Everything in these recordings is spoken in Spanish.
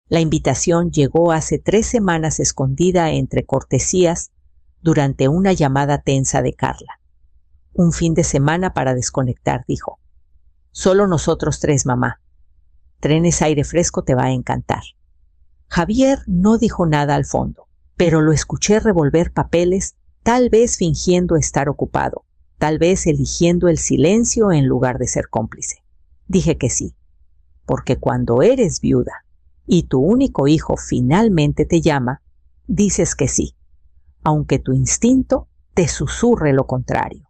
La invitación llegó hace 3 semanas escondida entre cortesías durante una llamada tensa de Carla. Un fin de semana para desconectar, dijo. Solo nosotros 3, mamá. Trenes aire fresco te va a encantar. Javier no dijo nada al fondo, pero lo escuché revolver papeles, tal vez fingiendo estar ocupado, tal vez eligiendo el silencio en lugar de ser cómplice. Dije que sí, porque cuando eres viuda y tu único hijo finalmente te llama, dices que sí, aunque tu instinto te susurre lo contrario.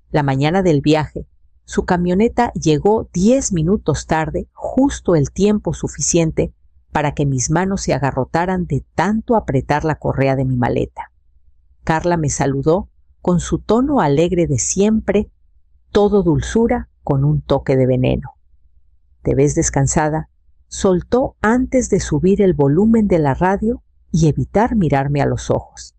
La mañana del viaje, su camioneta llegó 10 minutos tarde, justo el tiempo suficiente para que mis manos se agarrotaran de tanto apretar la correa de mi maleta. Carla me saludó con su tono alegre de siempre, todo dulzura con un toque de veneno. ¿Te ves descansada? Soltó antes de subir el volumen de la radio y evitar mirarme a los ojos.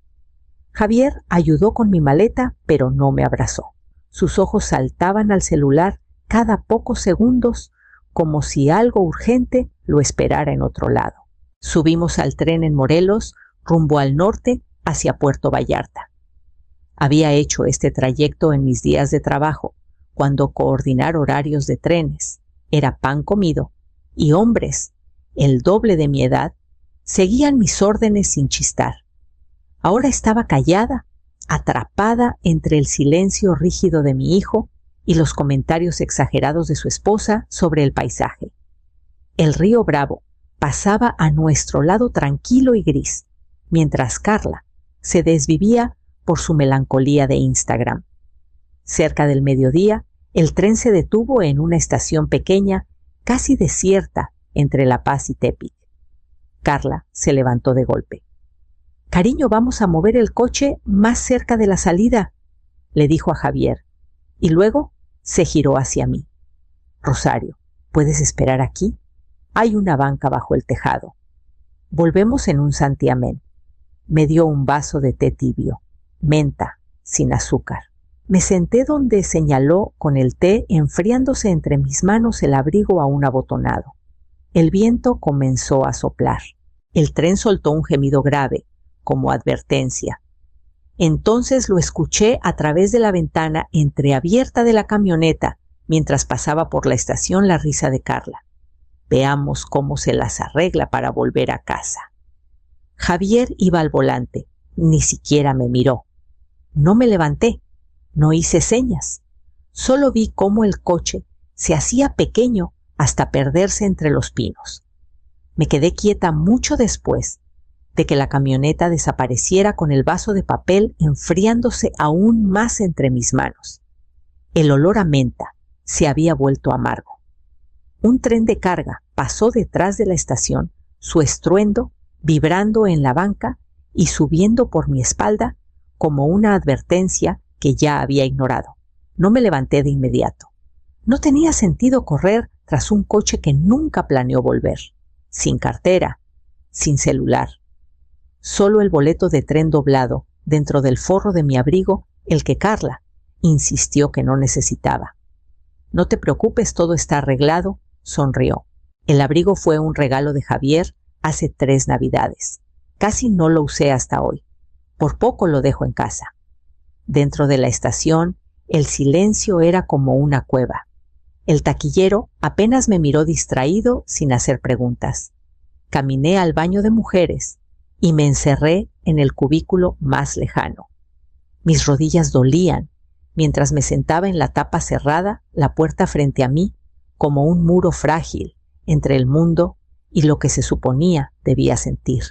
Javier ayudó con mi maleta, pero no me abrazó. Sus ojos saltaban al celular cada pocos segundos, como si algo urgente lo esperara en otro lado. Subimos al tren en Morelos, rumbo al norte, hacia Puerto Vallarta. Había hecho este trayecto en mis días de trabajo, cuando coordinar horarios de trenes era pan comido, y hombres, el doble de mi edad, seguían mis órdenes sin chistar. Ahora estaba callada, atrapada entre el silencio rígido de mi hijo y los comentarios exagerados de su esposa sobre el paisaje. El río Bravo pasaba a nuestro lado tranquilo y gris, mientras Carla se desvivía por su melancolía de Instagram. Cerca del mediodía, el tren se detuvo en una estación pequeña, casi desierta, entre La Paz y Tepic. Carla se levantó de golpe. «Cariño, vamos a mover el coche más cerca de la salida», le dijo a Javier, y luego se giró hacia mí. «Rosario, ¿puedes esperar aquí? Hay una banca bajo el tejado. Volvemos en un santiamén». Me dio un vaso de té tibio, menta, sin azúcar. Me senté donde señaló con el té, enfriándose entre mis manos el abrigo aún abotonado. El viento comenzó a soplar. El tren soltó un gemido grave, como advertencia. Entonces lo escuché a través de la ventana entreabierta de la camioneta, mientras pasaba por la estación la risa de Carla. Veamos cómo se las arregla para volver a casa. Javier iba al volante, ni siquiera me miró. No me levanté, no hice señas. Solo vi cómo el coche se hacía pequeño hasta perderse entre los pinos. Me quedé quieta mucho después de que la camioneta desapareciera con el vaso de papel enfriándose aún más entre mis manos. El olor a menta se había vuelto amargo. Un tren de carga pasó detrás de la estación, su estruendo vibrando en la banca y subiendo por mi espalda como una advertencia que ya había ignorado. No me levanté de inmediato. No tenía sentido correr tras un coche que nunca planeó volver, sin cartera, sin celular. Solo el boleto de tren doblado dentro del forro de mi abrigo, el que Carla insistió que no necesitaba. «No te preocupes, todo está arreglado», sonrió. El abrigo fue un regalo de Javier hace 3 Navidades. Casi no lo usé hasta hoy. Por poco lo dejo en casa. Dentro de la estación, el silencio era como una cueva. El taquillero apenas me miró distraído sin hacer preguntas. Caminé al baño de mujeres y me encerré en el cubículo más lejano. Mis rodillas dolían mientras me sentaba en la tapa cerrada, la puerta frente a mí, como un muro frágil entre el mundo y lo que se suponía debía sentir.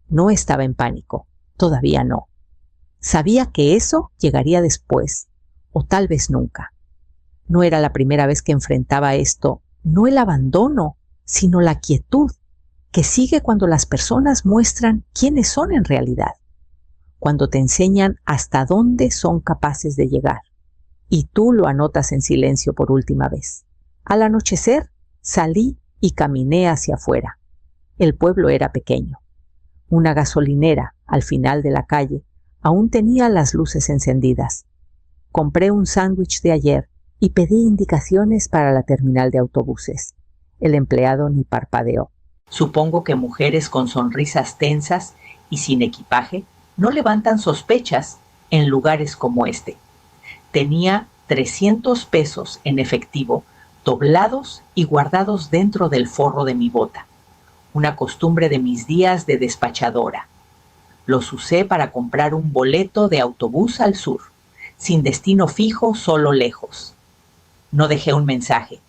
No estaba en pánico, todavía no. Sabía que eso llegaría después, o tal vez nunca. No era la primera vez que enfrentaba esto, no el abandono, sino la quietud que sigue cuando las personas muestran quiénes son en realidad, cuando te enseñan hasta dónde son capaces de llegar, y tú lo anotas en silencio por última vez. Al anochecer, salí y caminé hacia afuera. El pueblo era pequeño. Una gasolinera, al final de la calle, aún tenía las luces encendidas. Compré un sándwich de ayer y pedí indicaciones para la terminal de autobuses. El empleado ni parpadeó. Supongo que mujeres con sonrisas tensas y sin equipaje no levantan sospechas en lugares como este. Tenía 300 pesos en efectivo, doblados y guardados dentro del forro de mi bota, una costumbre de mis días de despachadora. Los usé para comprar un boleto de autobús al sur, sin destino fijo, solo lejos. No dejé un mensaje,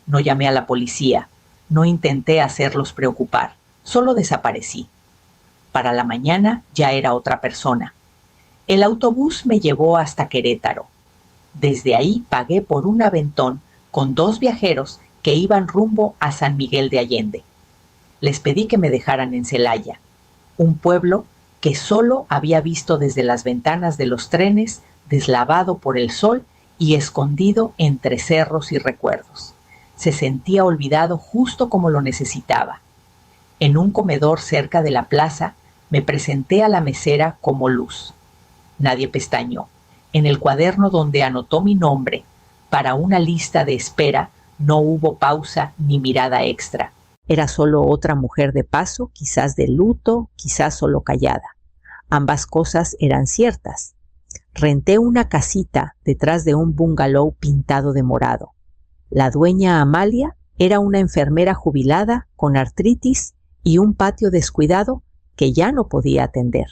no llamé a la policía, no intenté hacerlos preocupar, solo desaparecí. Para la mañana ya era otra persona. El autobús me llevó hasta Querétaro. Desde ahí pagué por un aventón con 2 viajeros que iban rumbo a San Miguel de Allende. Les pedí que me dejaran en Celaya, un pueblo que solo había visto desde las ventanas de los trenes, deslavado por el sol y escondido entre cerros y recuerdos. Se sentía olvidado justo como lo necesitaba. En un comedor cerca de la plaza me presenté a la mesera como Luz. Nadie pestañeó. En el cuaderno donde anotó mi nombre para una lista de espera no hubo pausa ni mirada extra. Era solo otra mujer de paso, quizás de luto, quizás solo callada. Ambas cosas eran ciertas. Renté una casita detrás de un bungalow pintado de morado. La dueña Amalia era una enfermera jubilada con artritis y un patio descuidado que ya no podía atender.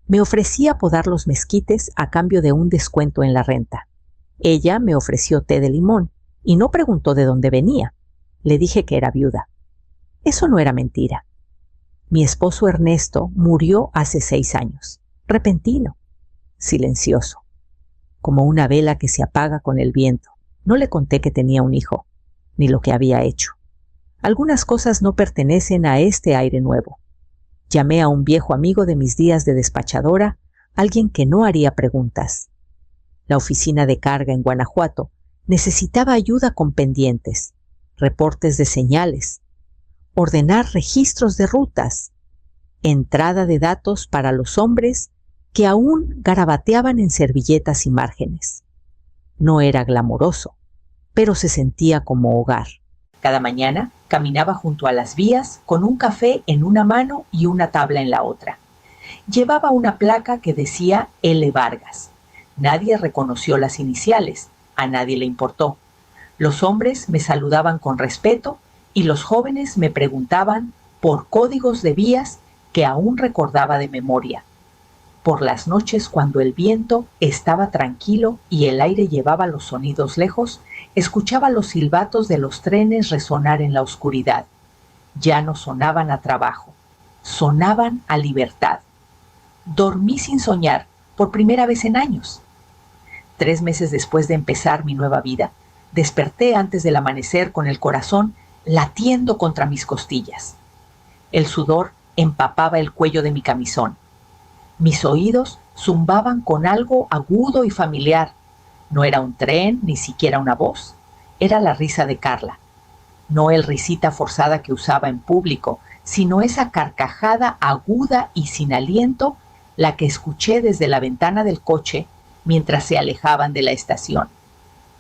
Me ofrecía podar los mezquites a cambio de un descuento en la renta. Ella me ofreció té de limón y no preguntó de dónde venía. Le dije que era viuda. Eso no era mentira. Mi esposo Ernesto murió hace 6 años, repentino, silencioso, como una vela que se apaga con el viento. No le conté que tenía un hijo, ni lo que había hecho. Algunas cosas no pertenecen a este aire nuevo. Llamé a un viejo amigo de mis días de despachadora, alguien que no haría preguntas. La oficina de carga en Guanajuato necesitaba ayuda con pendientes, reportes de señales, ordenar registros de rutas, entrada de datos para los hombres que aún garabateaban en servilletas y márgenes. No era glamoroso, pero se sentía como hogar. Cada mañana caminaba junto a las vías con un café en una mano y una tabla en la otra. Llevaba una placa que decía L. Vargas. Nadie reconoció las iniciales, a nadie le importó. Los hombres me saludaban con respeto y los jóvenes me preguntaban por códigos de vías que aún recordaba de memoria. Por las noches, cuando el viento estaba tranquilo y el aire llevaba los sonidos lejos, escuchaba los silbatos de los trenes resonar en la oscuridad. Ya no sonaban a trabajo, sonaban a libertad. Dormí sin soñar por primera vez en años. 3 meses después de empezar mi nueva vida, desperté antes del amanecer con el corazón latiendo contra mis costillas. El sudor empapaba el cuello de mi camisón. Mis oídos zumbaban con algo agudo y familiar. No era un tren, ni siquiera una voz. Era la risa de Carla. No el risita forzada que usaba en público, sino esa carcajada aguda y sin aliento, la que escuché desde la ventana del coche mientras se alejaban de la estación.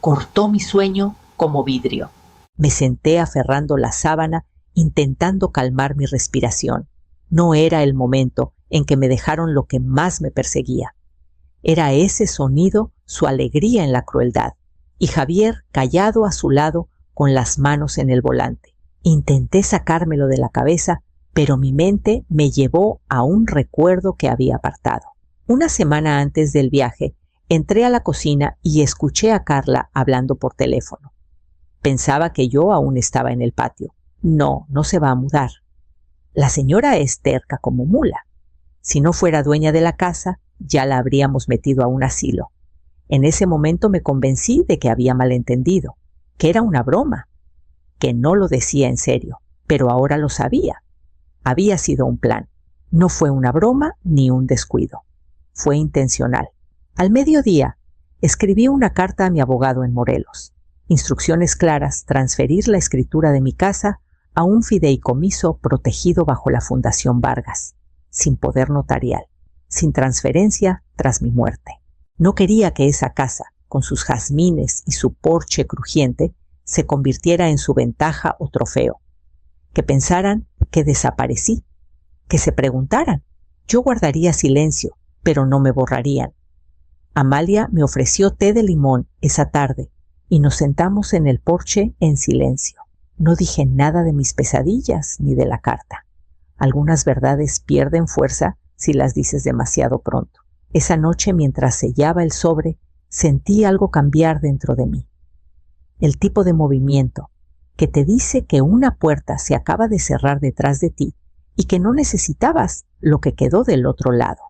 Cortó mi sueño como vidrio. Me senté aferrando la sábana, intentando calmar mi respiración. No era el momento en que me dejaron lo que más me perseguía. Era ese sonido su alegría en la crueldad, y Javier callado a su lado con las manos en el volante. Intenté sacármelo de la cabeza, pero mi mente me llevó a un recuerdo que había apartado. Una semana antes del viaje, entré a la cocina y escuché a Carla hablando por teléfono. Pensaba que yo aún estaba en el patio. No se va a mudar. La señora es terca como mula. Si no fuera dueña de la casa, ya la habríamos metido a un asilo. En ese momento me convencí de que había malentendido, que era una broma, que no lo decía en serio, pero ahora lo sabía. Había sido un plan. No fue una broma ni un descuido. Fue intencional. Al mediodía, escribí una carta a mi abogado en Morelos. Instrucciones claras: transferir la escritura de mi casa a un fideicomiso protegido bajo la Fundación Vargas, sin poder notarial, sin transferencia tras mi muerte. No quería que esa casa, con sus jazmines y su porche crujiente, se convirtiera en su ventaja o trofeo. que pensaran que desaparecí, que se preguntaran. Yo guardaría silencio, pero no me borrarían. Amalia me ofreció té de limón esa tarde y nos sentamos en el porche en silencio. No dije nada de mis pesadillas ni de la carta. Algunas verdades pierden fuerza si las dices demasiado pronto. Esa noche, mientras sellaba el sobre, sentí algo cambiar dentro de mí. El tipo de movimiento que te dice que una puerta se acaba de cerrar detrás de ti y que no necesitabas lo que quedó del otro lado.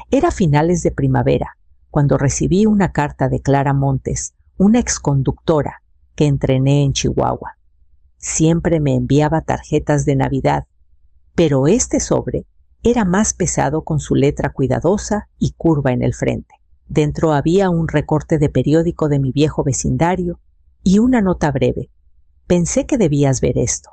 Era finales de primavera, cuando recibí una carta de Clara Montes, una exconductora que entrené en Chihuahua. Siempre me enviaba tarjetas de Navidad, pero este sobre era más pesado con su letra cuidadosa y curva en el frente. Dentro había un recorte de periódico de mi viejo vecindario y una nota breve. Pensé que debías ver esto.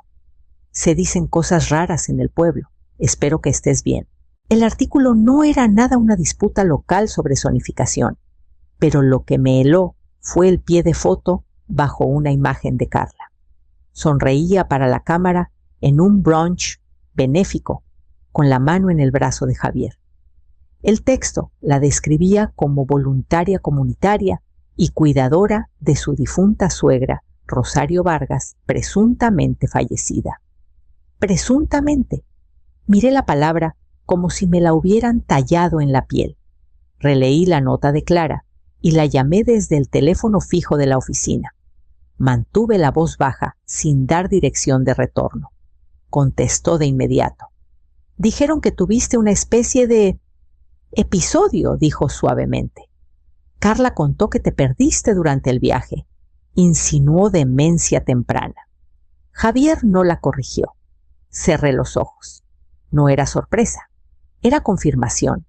Se dicen cosas raras en el pueblo. Espero que estés bien. El artículo no era nada una disputa local sobre zonificación, pero lo que me heló fue el pie de foto bajo una imagen de Carla. Sonreía para la cámara en un brunch benéfico, con la mano en el brazo de Javier. El texto la describía como voluntaria comunitaria y cuidadora de su difunta suegra, Rosario Vargas, presuntamente fallecida. Presuntamente. Miré la palabra como si me la hubieran tallado en la piel. Releí la nota de Clara y la llamé desde el teléfono fijo de la oficina. Mantuve la voz baja sin dar dirección de retorno. Contestó de inmediato. Dijeron que tuviste una especie de episodio, dijo suavemente. Carla contó que te perdiste durante el viaje. Insinuó demencia temprana. Javier no la corrigió. Cerré los ojos. No era sorpresa. Era confirmación.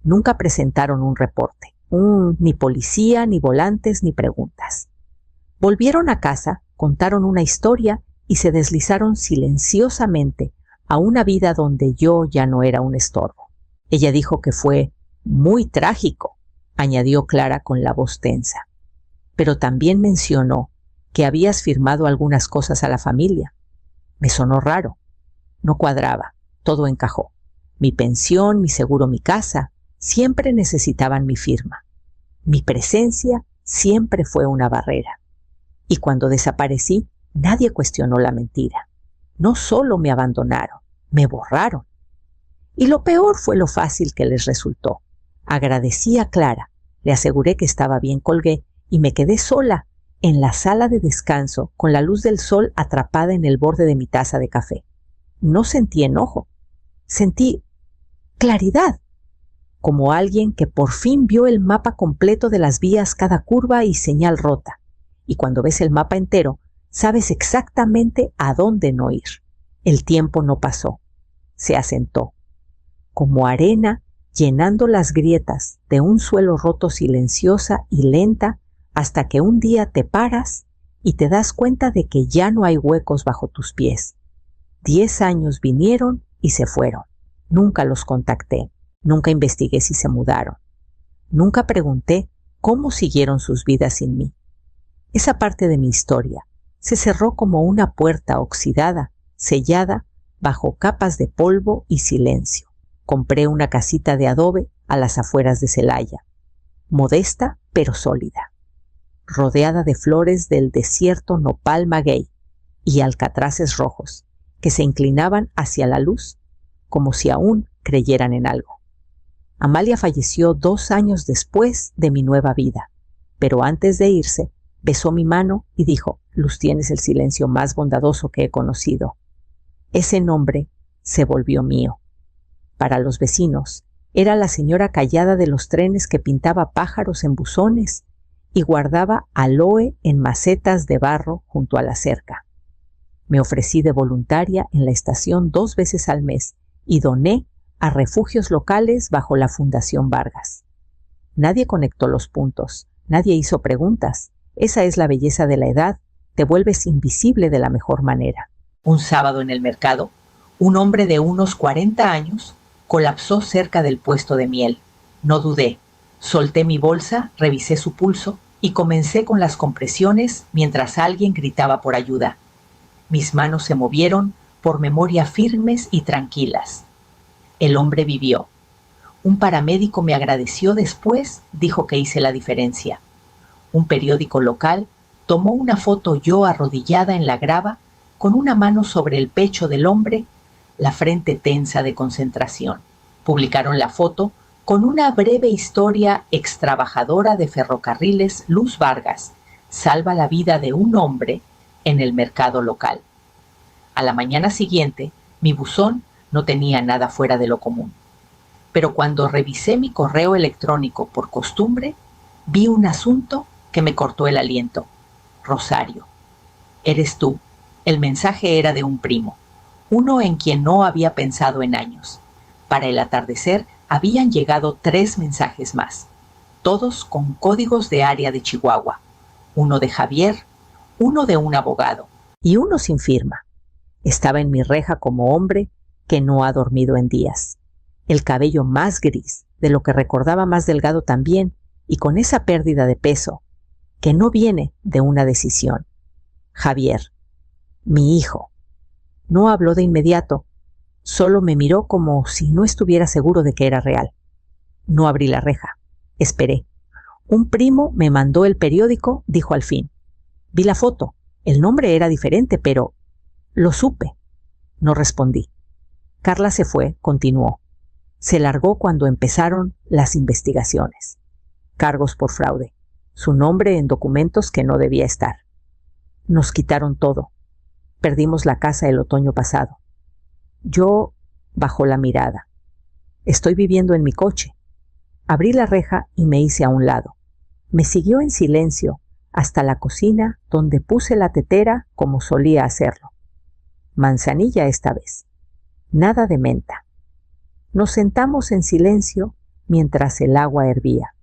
Nunca presentaron un reporte. Ni policía, ni volantes, ni preguntas. Volvieron a casa, contaron una historia y se deslizaron silenciosamente a una vida donde yo ya no era un estorbo. Ella dijo que fue muy trágico, añadió Clara con la voz tensa. Pero también mencionó que habías firmado algunas cosas a la familia. Me sonó raro. No cuadraba, todo encajó. Mi pensión, mi seguro, mi casa, siempre necesitaban mi firma. Mi presencia siempre fue una barrera. Y cuando desaparecí, nadie cuestionó la mentira. No solo me abandonaron, me borraron. Y lo peor fue lo fácil que les resultó. Agradecí a Clara, le aseguré que estaba bien, colgué y me quedé sola en la sala de descanso con la luz del sol atrapada en el borde de mi taza de café. No sentí enojo, sentí claridad, como alguien que por fin vio el mapa completo de las vías, cada curva y señal rota. Y cuando ves el mapa entero, sabes exactamente a dónde no ir. El tiempo no pasó, se asentó, como arena llenando las grietas de un suelo roto, silenciosa y lenta, hasta que un día te paras y te das cuenta de que ya no hay huecos bajo tus pies. 10 años vinieron y se fueron. Nunca los contacté, nunca investigué si se mudaron. Nunca pregunté cómo siguieron sus vidas sin mí. Esa parte de mi historia se cerró como una puerta oxidada, sellada bajo capas de polvo y silencio. Compré una casita de adobe a las afueras de Celaya, modesta pero sólida, rodeada de flores del desierto nopal maguey y alcatraces rojos que se inclinaban hacia la luz como si aún creyeran en algo. Amalia falleció 2 años después de mi nueva vida, pero antes de irse, besó mi mano y dijo: Luz, tienes el silencio más bondadoso que he conocido. Ese nombre se volvió mío. Para los vecinos, era la señora callada de los trenes que pintaba pájaros en buzones y guardaba aloe en macetas de barro junto a la cerca. Me ofrecí de voluntaria en la estación 2 veces al mes y doné a refugios locales bajo la Fundación Vargas. Nadie conectó los puntos, nadie hizo preguntas. Esa es la belleza de la edad, te vuelves invisible de la mejor manera. Un sábado en el mercado, un hombre de unos 40 años colapsó cerca del puesto de miel. No dudé, solté mi bolsa, revisé su pulso y comencé con las compresiones mientras alguien gritaba por ayuda. Mis manos se movieron por memoria firmes y tranquilas. El hombre vivió. Un paramédico me agradeció después, dijo que hice la diferencia. Un periódico local tomó una foto yo arrodillada en la grava, con una mano sobre el pecho del hombre, la frente tensa de concentración. Publicaron la foto con una breve historia extrabajadora de Ferrocarriles Luz Vargas salva la vida de un hombre en el mercado local. A la mañana siguiente, mi buzón no tenía nada fuera de lo común. Pero cuando revisé mi correo electrónico por costumbre, vi un asunto que me cortó el aliento. Rosario, eres tú. El mensaje era de un primo, uno en quien no había pensado en años. Para el atardecer habían llegado 3 mensajes más, todos con códigos de área de Chihuahua. Uno de Javier, uno de un abogado y uno sin firma. Estaba en mi reja como hombre que no ha dormido en días. El cabello más gris, de lo que recordaba más delgado también, y con esa pérdida de peso, que no viene de una decisión. Javier, mi hijo. No habló de inmediato, solo me miró como si no estuviera seguro de que era real. No abrí la reja, esperé. Un primo me mandó el periódico, dijo al fin. Vi la foto, el nombre era diferente, pero lo supe. No respondí. Carla se fue, continuó. Se largó cuando empezaron las investigaciones. Cargos por fraude. Su nombre en documentos que no debía estar. Nos quitaron todo. Perdimos la casa el otoño pasado. Yo bajó la mirada. Estoy viviendo en mi coche. Abrí la reja y me hice a un lado. Me siguió en silencio hasta la cocina, donde puse la tetera como solía hacerlo. Manzanilla esta vez. Nada de menta. Nos sentamos en silencio mientras el agua hervía.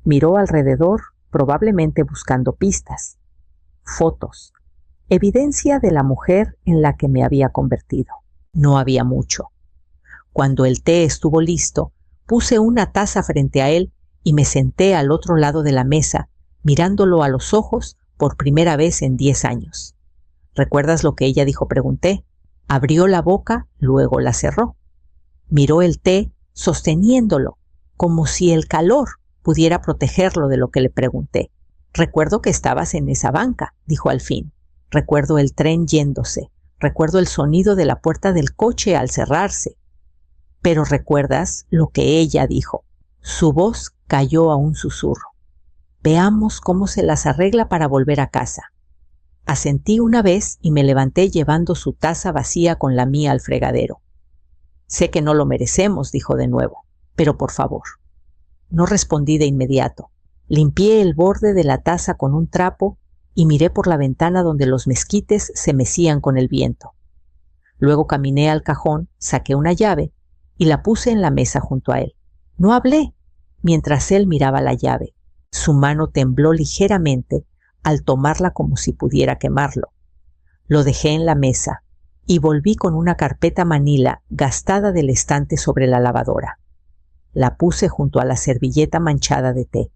Miró alrededor, probablemente buscando pistas. Fotos. Evidencia de la mujer en la que me había convertido. No había mucho. Cuando el té estuvo listo, puse una taza frente a él y me senté al otro lado de la mesa, mirándolo a los ojos por primera vez en 10 años. ¿Recuerdas lo que ella dijo?, pregunté. Abrió la boca, luego la cerró. Miró el té, sosteniéndolo, como si el calor pudiera protegerlo de lo que le pregunté. Recuerdo que estabas en esa banca, dijo al fin. Recuerdo el tren yéndose. Recuerdo el sonido de la puerta del coche al cerrarse. Pero ¿recuerdas lo que ella dijo? Su voz cayó a un susurro. Veamos cómo se las arregla para volver a casa. Asentí una vez y me levanté llevando su taza vacía con la mía al fregadero. Sé que no lo merecemos, dijo de nuevo, pero por favor. No respondí de inmediato. Limpié el borde de la taza con un trapo y miré por la ventana donde los mezquites se mecían con el viento. Luego caminé al cajón, saqué una llave y la puse en la mesa junto a él. No hablé mientras él miraba la llave. Su mano tembló ligeramente al tomarla como si pudiera quemarlo. Lo dejé en la mesa y volví con una carpeta manila gastada del estante sobre la lavadora. La puse junto a la servilleta manchada de té.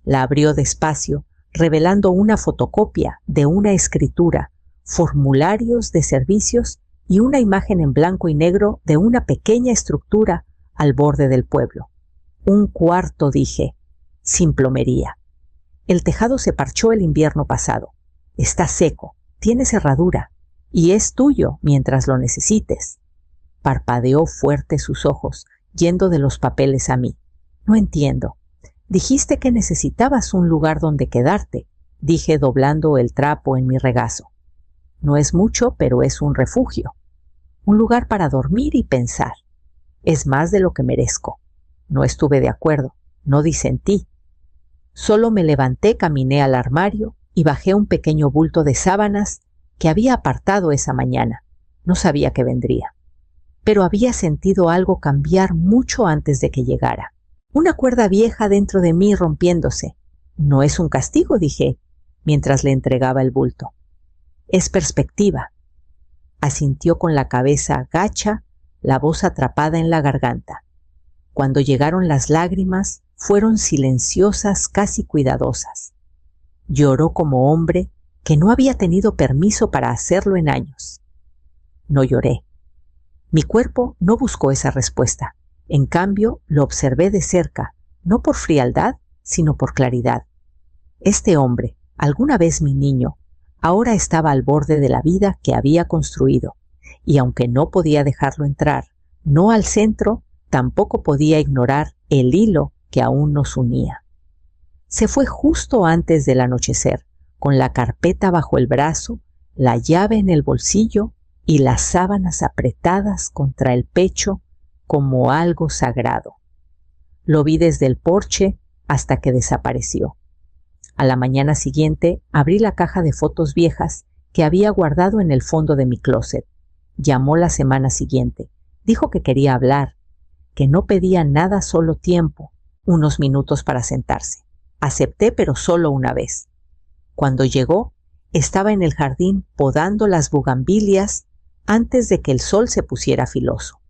La abrió despacio, revelando una fotocopia de una escritura, formularios de servicios y una imagen en blanco y negro de una pequeña estructura al borde del pueblo. Un cuarto, dije, sin plomería. El tejado se parchó el invierno pasado. Está seco, tiene cerradura y es tuyo mientras lo necesites. Parpadeó fuerte sus ojos, yendo de los papeles a mí. No entiendo. Dijiste que necesitabas un lugar donde quedarte, dije doblando el trapo en mi regazo. No es mucho, pero es un refugio. Un lugar para dormir y pensar. Es más de lo que merezco. No estuve de acuerdo, no disentí. Solo me levanté, caminé al armario y bajé un pequeño bulto de sábanas que había apartado esa mañana. No sabía que vendría. Pero había sentido algo cambiar mucho antes de que llegara. Una cuerda vieja dentro de mí rompiéndose. No es un castigo, dije, mientras le entregaba el bulto. Es perspectiva. Asintió con la cabeza gacha, la voz atrapada en la garganta. Cuando llegaron las lágrimas, fueron silenciosas, casi cuidadosas. Lloró como hombre que no había tenido permiso para hacerlo en años. No lloré. Mi cuerpo no buscó esa respuesta. En cambio, lo observé de cerca, no por frialdad, sino por claridad. Este hombre, alguna vez mi niño, ahora estaba al borde de la vida que había construido, y aunque no podía dejarlo entrar, no al centro, tampoco podía ignorar el hilo que aún nos unía. Se fue justo antes del anochecer, con la carpeta bajo el brazo, la llave en el bolsillo y las sábanas apretadas contra el pecho como algo sagrado. Lo vi desde el porche hasta que desapareció. A la mañana siguiente abrí la caja de fotos viejas que había guardado en el fondo de mi closet. Llamó la semana siguiente. Dijo que quería hablar, que no pedía nada, solo tiempo, unos minutos para sentarse. Acepté, pero solo una vez. Cuando llegó, estaba en el jardín podando las bugambilias antes de que el sol se pusiera filoso.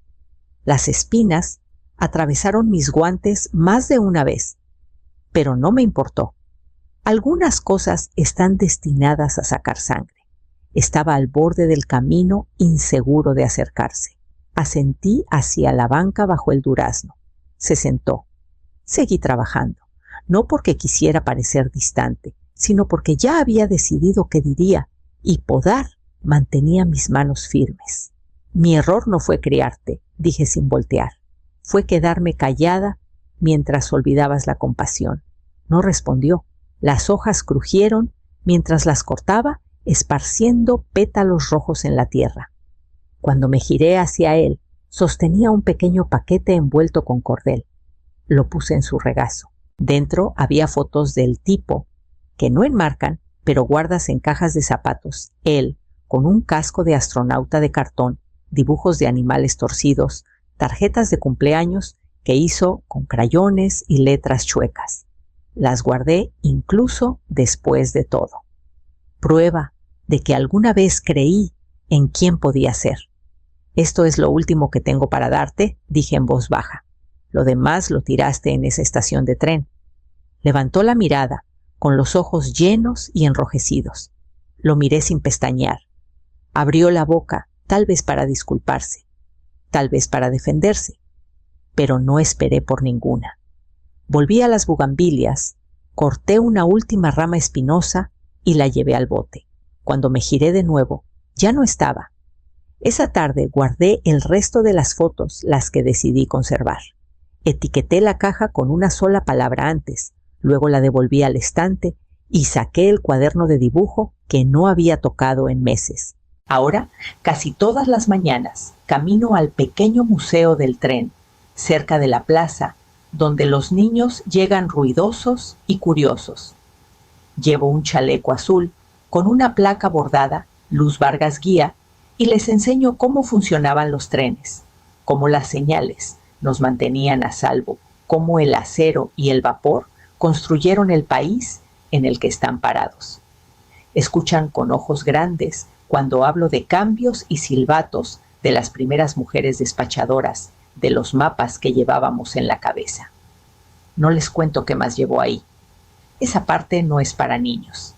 Las espinas atravesaron mis guantes más de una vez, pero no me importó. Algunas cosas están destinadas a sacar sangre. Estaba al borde del camino, inseguro de acercarse. Asentí hacia la banca bajo el durazno. Se sentó. Seguí trabajando, no porque quisiera parecer distante, sino porque ya había decidido qué diría, y podar mantenía mis manos firmes. Mi error no fue criarte, dije sin voltear. Fue quedarme callada mientras olvidabas la compasión. No respondió. Las hojas crujieron mientras las cortaba, esparciendo pétalos rojos en la tierra. Cuando me giré hacia él, sostenía un pequeño paquete envuelto con cordel. Lo puse en su regazo. Dentro había fotos del tipo, que no enmarcan, pero guardas en cajas de zapatos. Él, con un casco de astronauta de cartón, dibujos de animales torcidos, tarjetas de cumpleaños que hizo con crayones y letras chuecas. Las guardé incluso después de todo. Prueba de que alguna vez creí en quién podía ser. Esto es lo último que tengo para darte, dije en voz baja. Lo demás lo tiraste en esa estación de tren. Levantó la mirada, con los ojos llenos y enrojecidos. Lo miré sin pestañear. Abrió la boca, tal vez para disculparse, tal vez para defenderse, pero no esperé por ninguna. Volví a las bugambilias, corté una última rama espinosa y la llevé al bote. Cuando me giré de nuevo, ya no estaba. Esa tarde guardé el resto de las fotos, las que decidí conservar. Etiqueté la caja con una sola palabra antes, luego la devolví al estante y saqué el cuaderno de dibujo que no había tocado en meses. Ahora, casi todas las mañanas, camino al pequeño museo del tren, cerca de la plaza, donde los niños llegan ruidosos y curiosos. Llevo un chaleco azul con una placa bordada, Luz Vargas Guía, y les enseño cómo funcionaban los trenes, cómo las señales nos mantenían a salvo, cómo el acero y el vapor construyeron el país en el que están parados. Escuchan con ojos grandes cuando hablo de cambios y silbatos de las primeras mujeres despachadoras, de los mapas que llevábamos en la cabeza. No les cuento qué más llevo ahí. Esa parte no es para niños.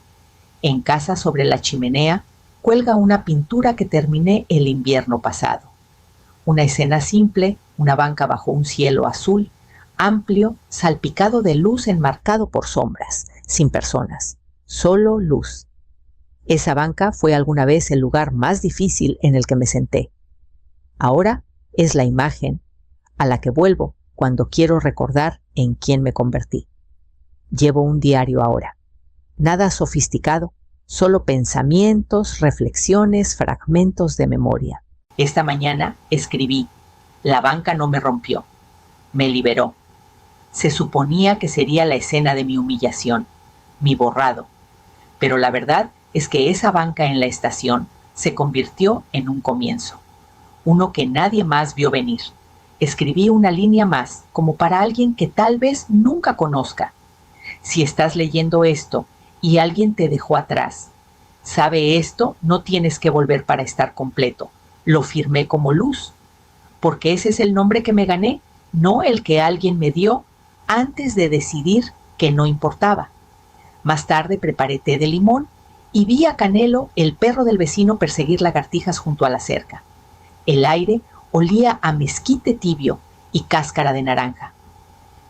En casa, sobre la chimenea, cuelga una pintura que terminé el invierno pasado. Una escena simple, una banca bajo un cielo azul, amplio, salpicado de luz enmarcado por sombras, sin personas, solo luz. Esa banca fue alguna vez el lugar más difícil en el que me senté. Ahora es la imagen a la que vuelvo cuando quiero recordar en quién me convertí. Llevo un diario ahora. Nada sofisticado, solo pensamientos, reflexiones, fragmentos de memoria. Esta mañana escribí: la banca no me rompió, me liberó. Se suponía que sería la escena de mi humillación, mi borrado. Pero la verdad es que esa banca en la estación se convirtió en un comienzo, uno que nadie más vio venir. Escribí una línea más, como para alguien que tal vez nunca conozca. Si estás leyendo esto y alguien te dejó atrás, sabe esto, no tienes que volver para estar completo. Lo firmé como Luz, porque ese es el nombre que me gané, no el que alguien me dio antes de decidir que no importaba. Más tarde preparé té de limón y vi a Canelo, el perro del vecino, perseguir lagartijas junto a la cerca. El aire olía a mezquite tibio y cáscara de naranja.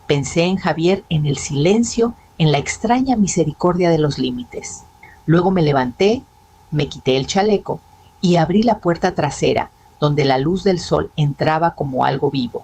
Pensé en Javier, en el silencio, en la extraña misericordia de los límites. Luego me levanté, me quité el chaleco y abrí la puerta trasera, donde la luz del sol entraba como algo vivo.